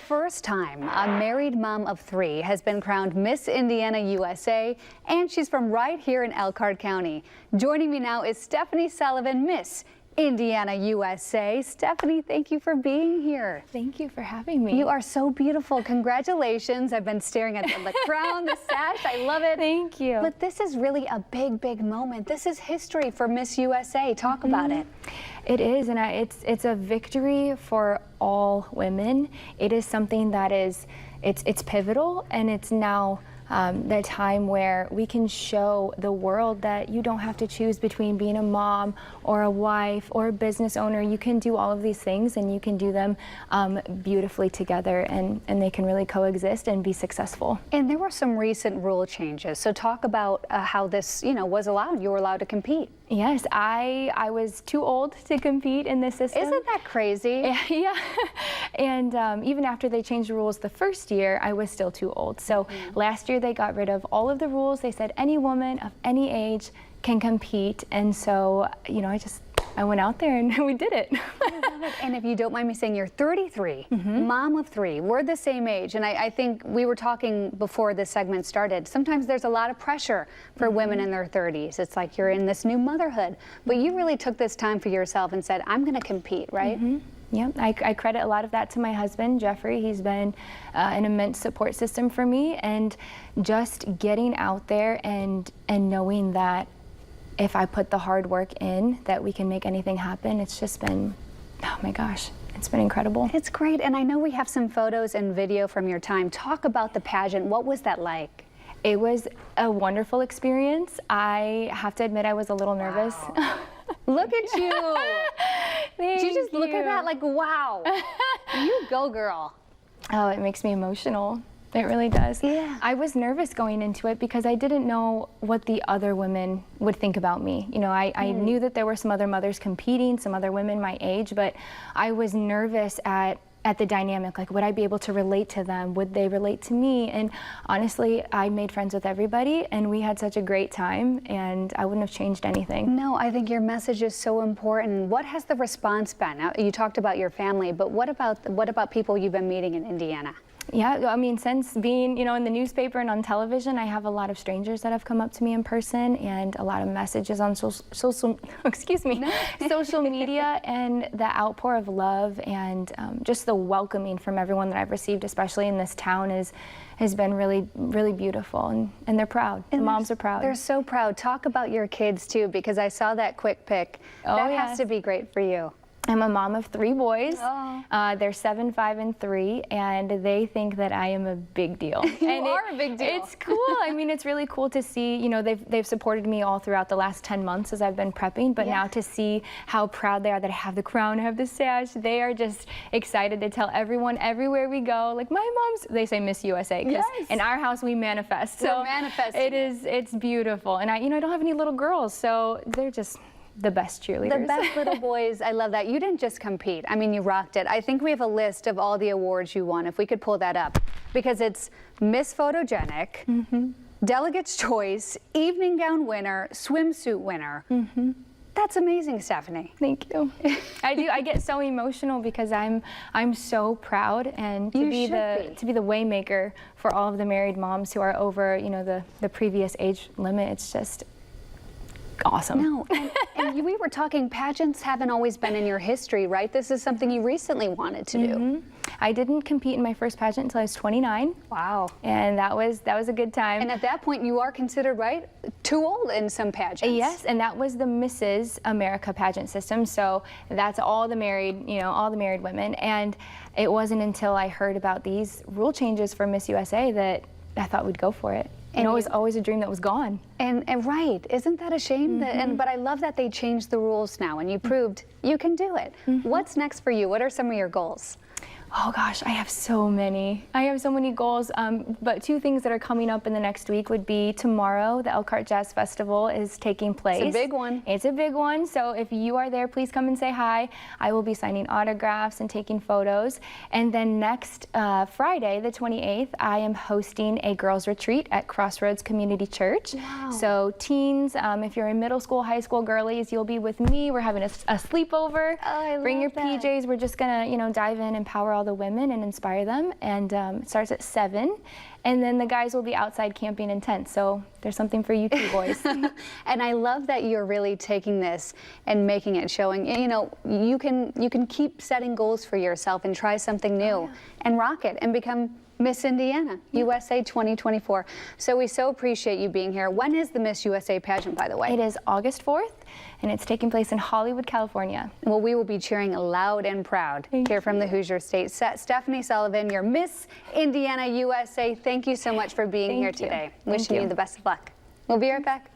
first time, a married mom of 3 has been crowned Miss Indiana USA, and she's from right here in Elkhart County. Joining me now is Stephanie Sullivan, Miss Indiana USA. Stephanie, thank you for being here. Thank you for having me. You are so beautiful. Congratulations. I've been staring at the crown, the sash. I love it. Thank you. But this is really a big moment. This is history for Miss USA. Talk about it. It is, and it's a victory for all women. It is something that is, it's pivotal, and it's now the time where we can show the world that you don't have to choose between being a mom or a wife or a business owner. You can do all of these things, and you can do them beautifully together, and they can really coexist and be successful. And there were some recent rule changes. So talk about how this, was allowed. You were allowed to compete. Yes, I was too old to compete in this system. Isn't that crazy? Yeah. And even after they changed the rules the first year, I was still too old. So last year they got rid of all of the rules. They said any woman of any age can compete. And so, I went out there and we did it. I love it. And if you don't mind me saying, you're 33, mom of 3. We're the same age. And I think we were talking before this segment started. Sometimes there's a lot of pressure for women in their 30s. It's like you're in this new motherhood. But you really took this time for yourself and said, I'm going to compete, right? Yeah, I credit a lot of that to my husband, Jeffrey. He's been an immense support system for me. And just getting out there and knowing that if I put the hard work in, that we can make anything happen. It's just been, oh my gosh, it's been incredible. It's great. And I know we have some photos and video from your time. Talk about the pageant. What was that like? It was a wonderful experience. I have to admit I was a little nervous. Wow. Look at you. Thank Did you just you. look at that like, wow. You go, girl. Oh, it makes me emotional. It really does. Yeah. I was nervous going into it because I didn't know what the other women would think about me. I knew that there were some other mothers competing, some other women my age, but I was nervous at the dynamic. Like, would I be able to relate to them? Would they relate to me? And honestly, I made friends with everybody, and we had such a great time, and I wouldn't have changed anything. No, I think your message is so important. What has the response been? Now, you talked about your family, but what about people you've been meeting in Indiana? Yeah, I mean, since being, in the newspaper and on television, I have a lot of strangers that have come up to me in person, and a lot of messages on social media, and the outpour of love and just the welcoming from everyone that I've received, especially in this town, has been really, really beautiful, and they're proud. The moms are proud. They're so proud. Talk about your kids too, because I saw that quick pic. Oh, that yes. has to be great for you. I'm a mom of 3 boys. Oh. They're 7, 5, and 3, and they think that I am a big deal. You are a big deal. It's cool. I mean, it's really cool to see, they've supported me all throughout the last 10 months as I've been prepping, but now to see how proud they are that I have the crown, I have the sash, they are just excited to tell everyone everywhere we go, like, my mom's, they say Miss USA, because in our house we manifest. So we're manifesting. it's beautiful. And I don't have any little girls, so they're just the best cheerleaders. The best little boys. I love that. You didn't just compete. I mean, you rocked it. I think we have a list of all the awards you won, if we could pull that up, because it's Miss Photogenic, Delegate's Choice, Evening Gown winner, Swimsuit winner. That's amazing, Stephanie. Thank you. I get so emotional because I'm so proud, and to be the waymaker for all of the married moms who are over, the previous age limit. It's just awesome. No, and we were talking, pageants haven't always been in your history, right? This is something you recently wanted to do. I didn't compete in my first pageant until I was 29. Wow. And that was a good time. And at that point, you are considered, right, too old in some pageants. Yes, and that was the Mrs. America pageant system. So that's all the married, all the married women. And it wasn't until I heard about these rule changes for Miss USA that I thought we'd go for it. And it was always a dream that was gone. And right, isn't that a shame? But I love that they changed the rules now, and you proved you can do it. What's next for you? What are some of your goals? Oh gosh, I have so many. I have so many goals, but 2 things that are coming up in the next week would be tomorrow, the Elkhart Jazz Festival is taking place. It's a big one. It's a big one, so if you are there, please come and say hi. I will be signing autographs and taking photos. And then next Friday, the 28th, I am hosting a girls' retreat at Crossroads Community Church. Wow. So teens, if you're in middle school, high school girlies, you'll be with me. We're having a sleepover. Oh, I Bring your love that. PJs. We're just gonna, dive in and power all the women and inspire them. And it starts at 7. And then the guys will be outside camping in tents. So there's something for you too, boys. And I love that you're really taking this and making it, showing, you know, you can keep setting goals for yourself and try something new and rock it and become Miss Indiana, USA 2024. So we so appreciate you being here. When is the Miss USA pageant, by the way? It is August 4th, and it's taking place in Hollywood, California. Well, we will be cheering loud and proud here from the Hoosier State. Stephanie Sullivan, your Miss Indiana USA. Thank you so much for being here today. Wishing you the best of luck. We'll be right back.